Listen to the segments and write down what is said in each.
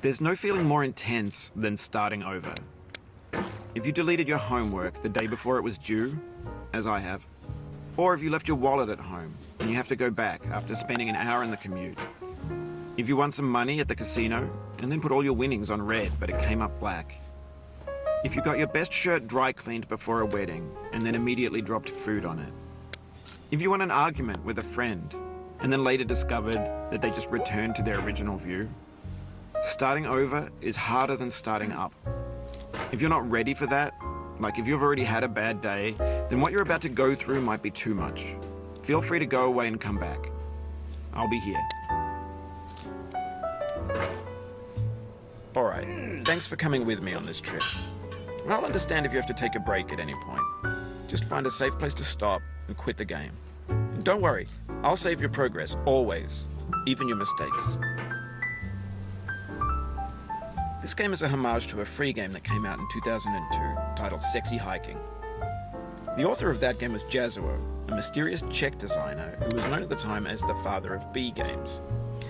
There's no feeling more intense than starting over. If you deleted your homework the day before it was due, as I have, or if you left your wallet at home and you have to go back after spending an hour in the commute. If you won some money at the casino and then put all your winnings on red but it came up black. If you got your best shirt dry cleaned before a wedding and then immediately dropped food on it. If you won an argument with a friend and then later discovered that they just returned to their original view. Starting over is harder than starting up. If you're not ready for that, like if you've already had a bad day, then what you're about to go through might be too much. Feel free to go away and come back. I'll be here. Alright, thanks for coming with me on this trip. I'll understand if you have to take a break at any point. Just find a safe place to stop and quit the game. And don't worry, I'll save your progress, always, even your mistakes. This game is a homage to a free game that came out in 2002, titled Sexy Hiking. The author of that game was Jazuo, a mysterious Czech designer who was known at the time as the father of B games.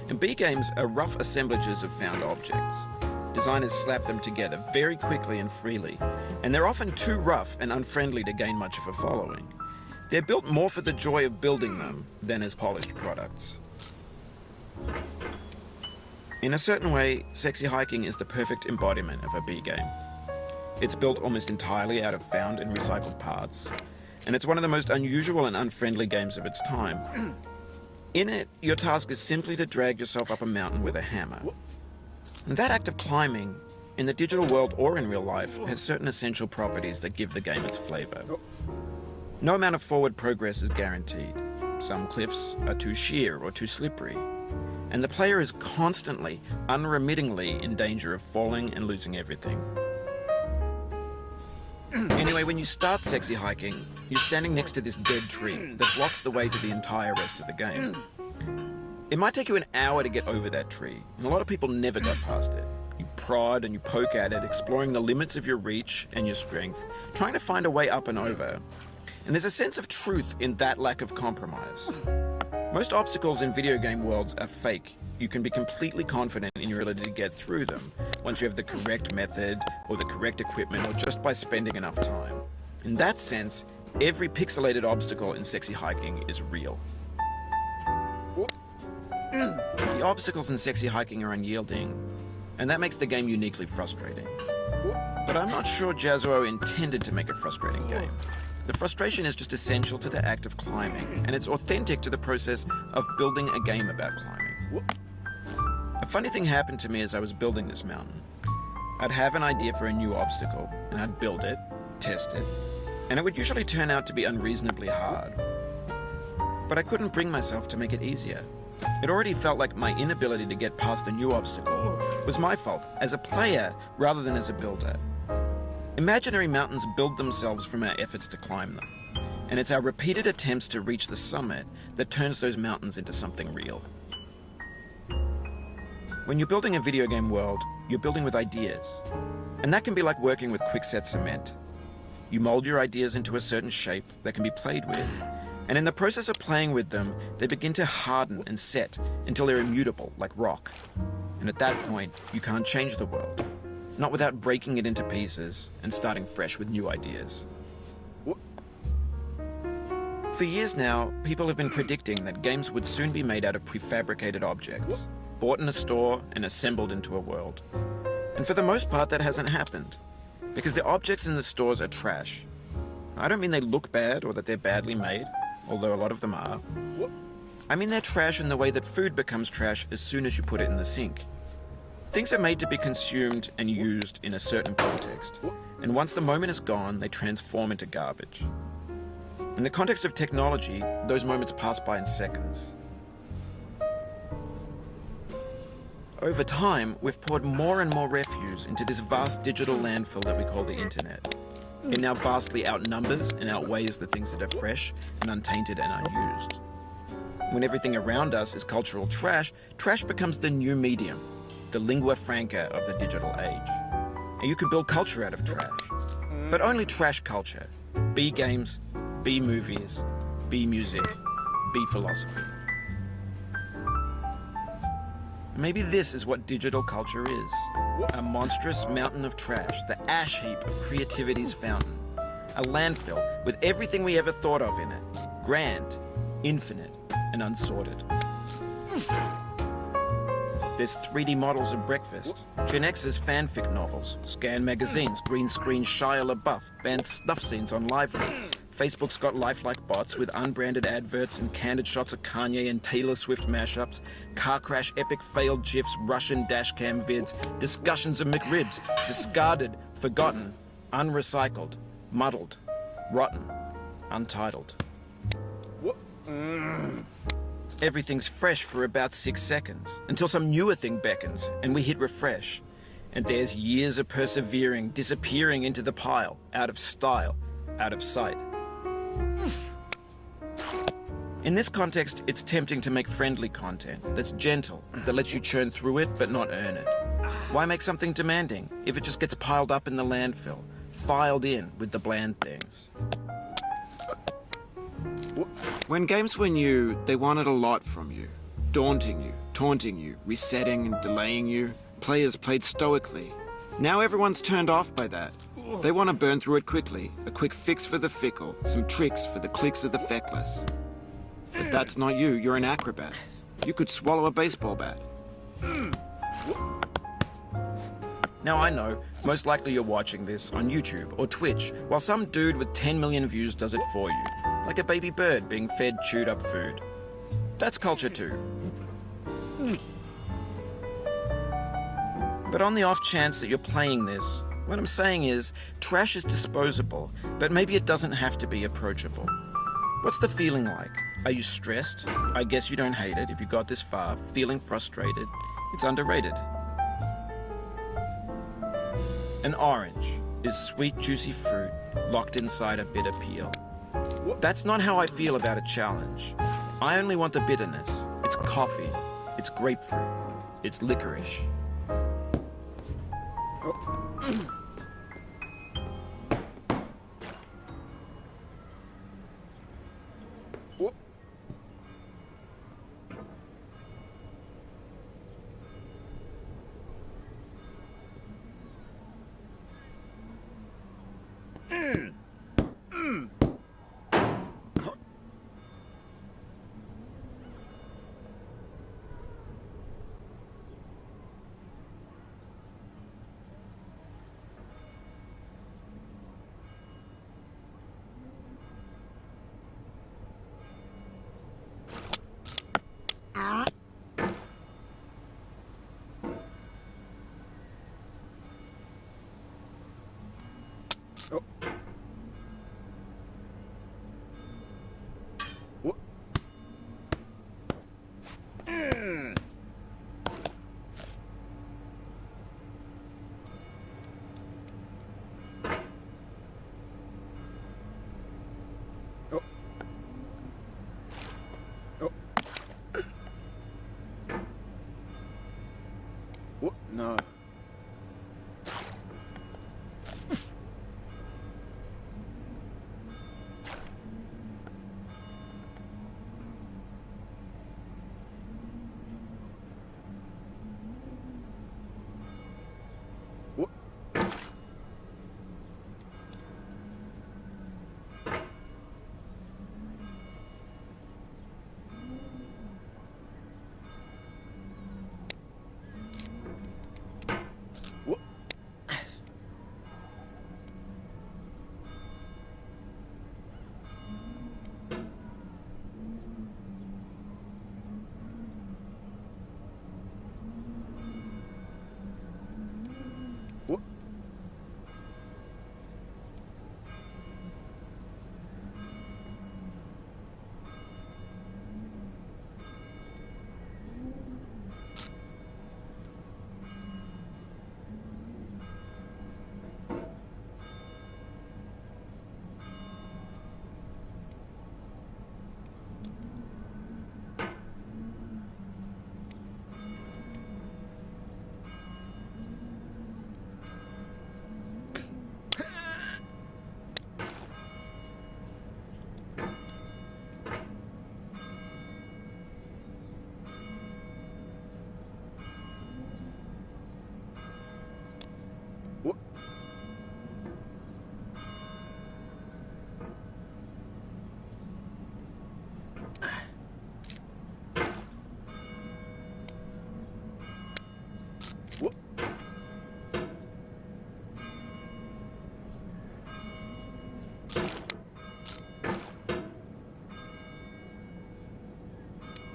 And B games are rough assemblages of found objects. Designers slap them together very quickly and freely, and they're often too rough and unfriendly to gain much of a following. They're built more for the joy of building them than as polished products. In a certain way, Sexy Hiking is the perfect embodiment of a B game. It's built almost entirely out of found and recycled parts, and it's one of the most unusual and unfriendly games of its time. In it, your task is simply to drag yourself up a mountain with a hammer. And that act of climbing, in the digital world or in real life, has certain essential properties that give the game its flavor. No amount of forward progress is guaranteed. Some cliffs are too sheer or too slippery, and the player is constantly, unremittingly in danger of falling and losing everything. Anyway, when you start Sexy Hiking, you're standing next to this dead tree that blocks the way to the entire rest of the game. It might take you an hour to get over that tree, and a lot of people never go past it. You prod and you poke at it, exploring the limits of your reach and your strength, trying to find a way up and over. And there's a sense of truth in that lack of compromise. Most obstacles in video game worlds are fake. You can be completely confident in your ability to get through them once you have the correct method or the correct equipment or just by spending enough time. In that sense, every pixelated obstacle in Sexy Hiking is real. The obstacles in Sexy Hiking are unyielding, and that makes the game uniquely frustrating. But I'm not sure Jazuo intended to make a frustrating game. The frustration is just essential to the act of climbing, and it's authentic to the process of building a game about climbing. A funny thing happened to me as I was building this mountain. I'd have an idea for a new obstacle, and I'd build it, test it, and it would usually turn out to be unreasonably hard. But I couldn't bring myself to make it easier. It already felt like my inability to get past the new obstacle was my fault as a player rather than as a builder. Imaginary mountains build themselves from our efforts to climb them, and it's our repeated attempts to reach the summit that turns those mountains into something real. When you're building a video game world, you're building with ideas, and that can be like working with quickset cement. You mold your ideas into a certain shape that can be played with, and in the process of playing with them, they begin to harden and set until they're immutable, like rock. And at that point, you can't change the world. Not without breaking it into pieces and starting fresh with new ideas. For years now, people have been predicting that games would soon be made out of prefabricated objects, bought in a store and assembled into a world. And for the most part, that hasn't happened, because the objects in the stores are trash. I don't mean they look bad or that they're badly made, although a lot of them are. I mean they're trash in the way that food becomes trash as soon as you put it in the sink. Things are made to be consumed and used in a certain context, and once the moment is gone, they transform into garbage. In the context of technology, those moments pass by in seconds. Over time, we've poured more and more refuse into this vast digital landfill that we call the internet. It now vastly outnumbers and outweighs the things that are fresh and untainted and unused. When everything around us is cultural trash, trash becomes the new medium, the lingua franca of the digital age. And you can build culture out of trash, but only trash culture. B games, B movies, B music, B philosophy. Maybe this is what digital culture is. A monstrous mountain of trash, the ash heap of creativity's fountain. A landfill with everything we ever thought of in it. Grand, infinite, and unsorted. There's 3D models of breakfast, Gen X's fanfic novels, scan magazines, green screen Shia LaBeouf, banned snuff scenes on Lively. Facebook's got lifelike bots with unbranded adverts and candid shots of Kanye and Taylor Swift mashups, car crash epic failed GIFs, Russian dashcam vids, discussions of McRibs, discarded, forgotten, unrecycled, muddled, rotten, untitled. Everything's fresh for about 6 seconds, until some newer thing beckons, and we hit refresh. And there's years of persevering, disappearing into the pile, out of style, out of sight. In this context, it's tempting to make friendly content that's gentle, that lets you churn through it but not earn it. Why make something demanding if it just gets piled up in the landfill, filed in with the bland things? When games were new, they wanted a lot from you. Daunting you, taunting you, resetting and delaying you. Players played stoically. Now everyone's turned off by that. They want to burn through it quickly. A quick fix for the fickle, some tricks for the clicks of the feckless. But that's not you, you're an acrobat. You could swallow a baseball bat. Now I know, most likely you're watching this on YouTube or Twitch, while some dude with 10 million views does it for you. Like a baby bird being fed chewed up food. That's culture too. But on the off chance that you're playing this, what I'm saying is, trash is disposable, but maybe it doesn't have to be approachable. What's the feeling like? Are you stressed? I guess you don't hate it if you got this far. Feeling frustrated? It's underrated. An orange is sweet, juicy fruit locked inside a bitter peel. That's not how I feel about a challenge. I only want the bitterness. It's coffee. It's grapefruit. It's licorice.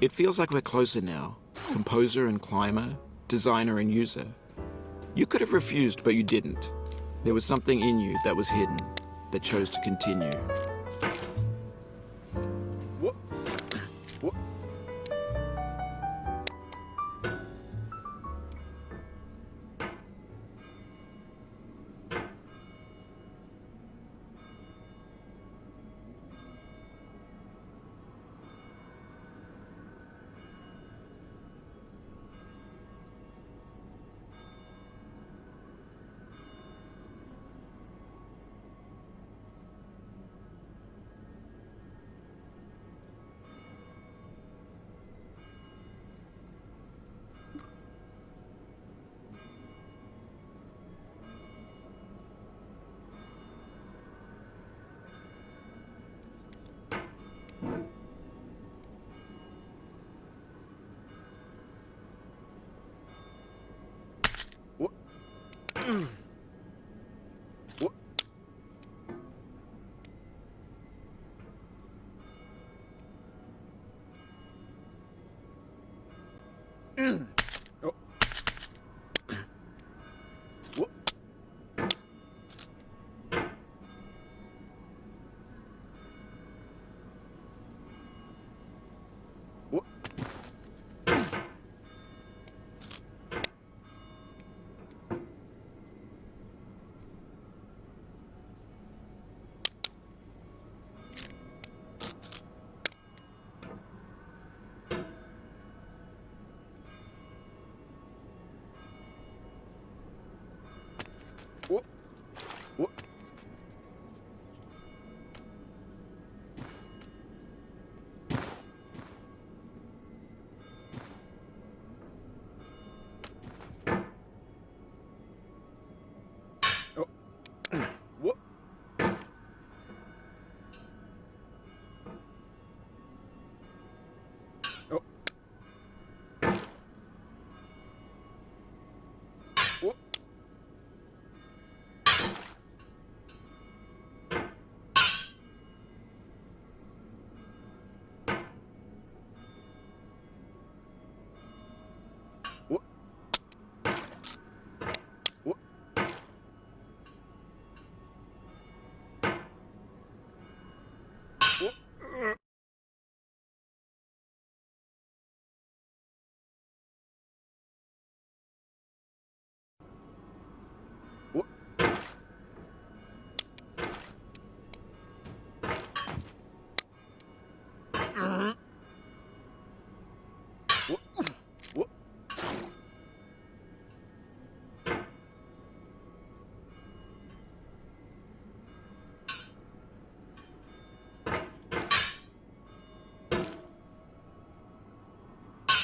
It feels like we're closer now, composer and climber, designer and user. You could have refused, but you didn't. There was something in you that was hidden, that chose to continue. What? What? What? Oh. What? What? What? What? Oh. What? Oh. What? What? What? What? What? What? What?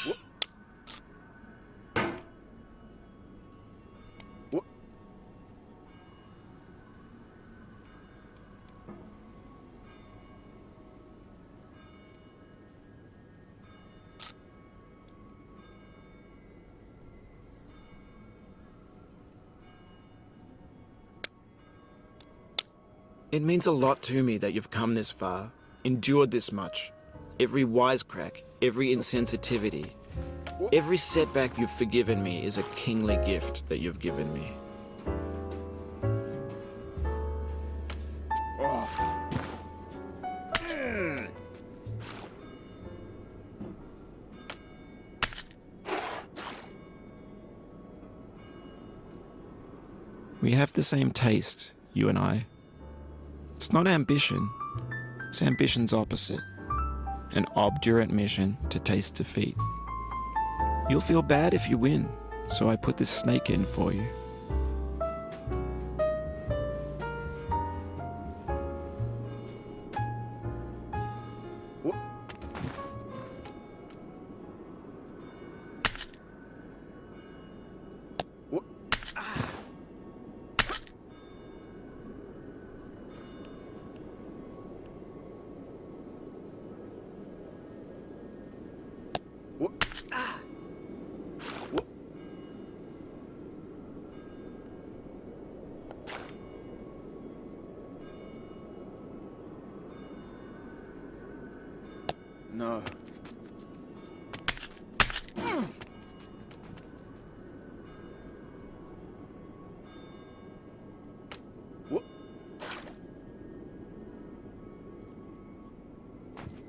What? What? It means a lot to me that you've come this far, endured this much. Every wisecrack, every insensitivity, every setback you've forgiven me is a kingly gift that you've given me. Oh. Mm. We have the same taste, you and I. It's not ambition, it's ambition's opposite. An obdurate mission to taste defeat. You'll feel bad if you win, so I put this snake in for you. What? What? Ah. What? Ah. What? No. What?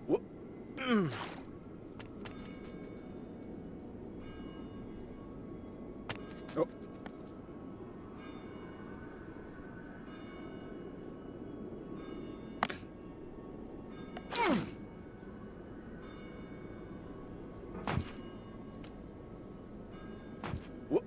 What? Oh. What?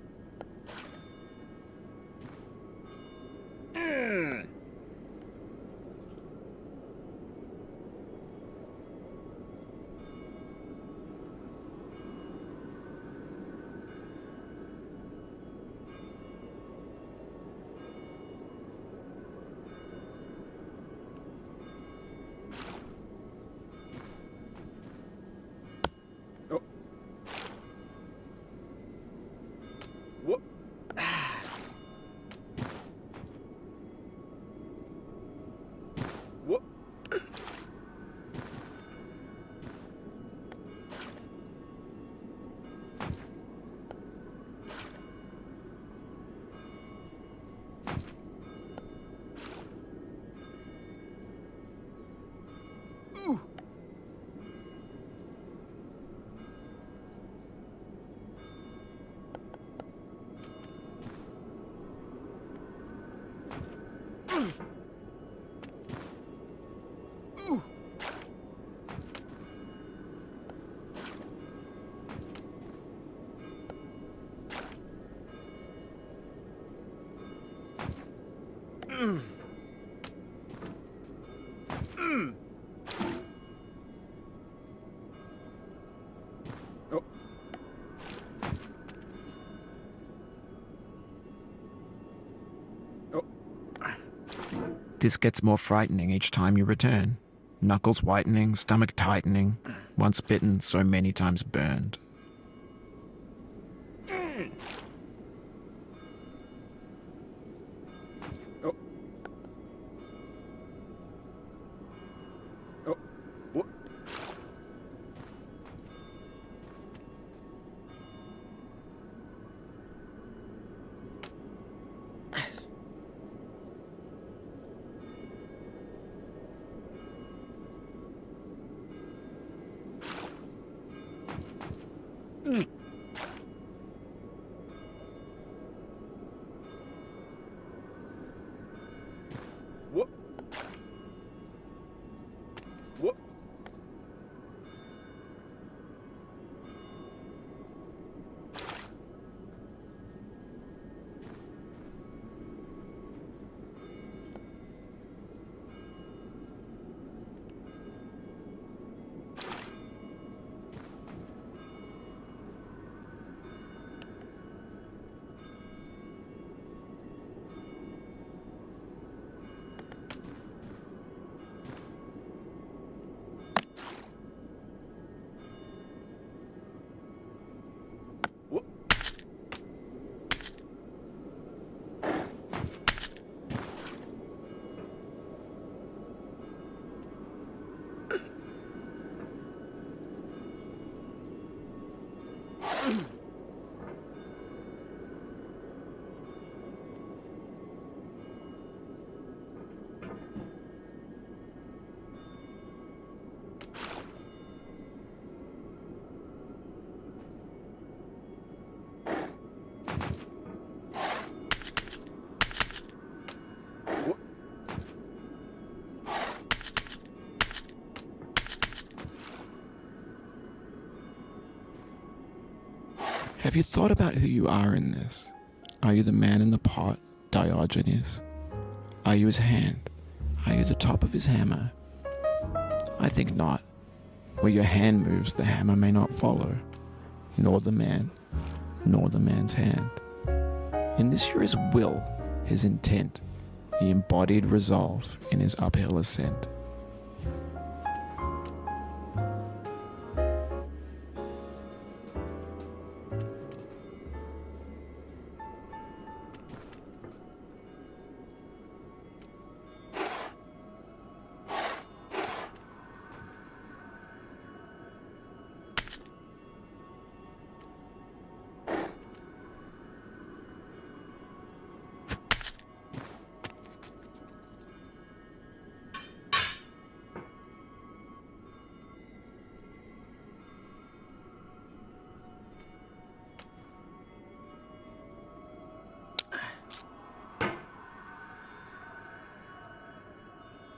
Oh. What? What? Ooh. Ooh. Mm. Mm. Oh. Oh. This gets more frightening each time you return. Knuckles whitening, stomach tightening. Once bitten, so many times burned. Oh. Oh. What? Mm. What? What? What? What? Have you thought about who you are in this? Are you the man in the pot, Diogenes? Are you his hand? Are you the top of his hammer? I think not. Where your hand moves, the hammer may not follow, nor the man, nor the man's hand. In this you're his will, his intent, the embodied resolve in his uphill ascent.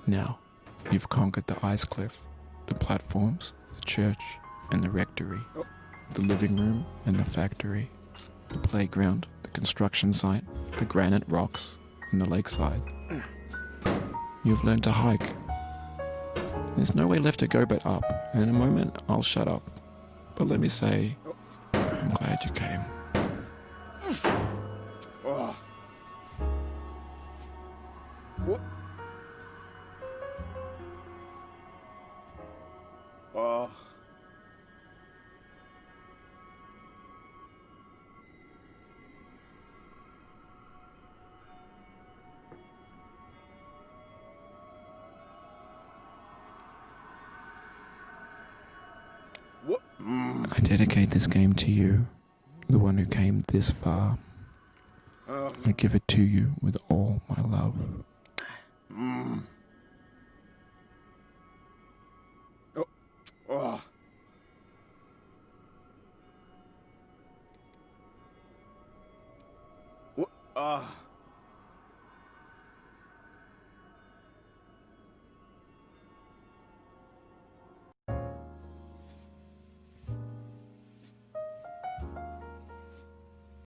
Now, you've conquered the ice cliff, the platforms, the church, and the rectory, the living room and the factory, the playground, the construction site, the granite rocks, and the lakeside. You've learned to hike. There's no way left to go but up, and in a moment I'll shut up. But let me say, I'm glad you came. Oh. What? Oh. What? I dedicate this game to you, the one who came this far. I give it to you with all my love. Oh. Oh. What? Ah.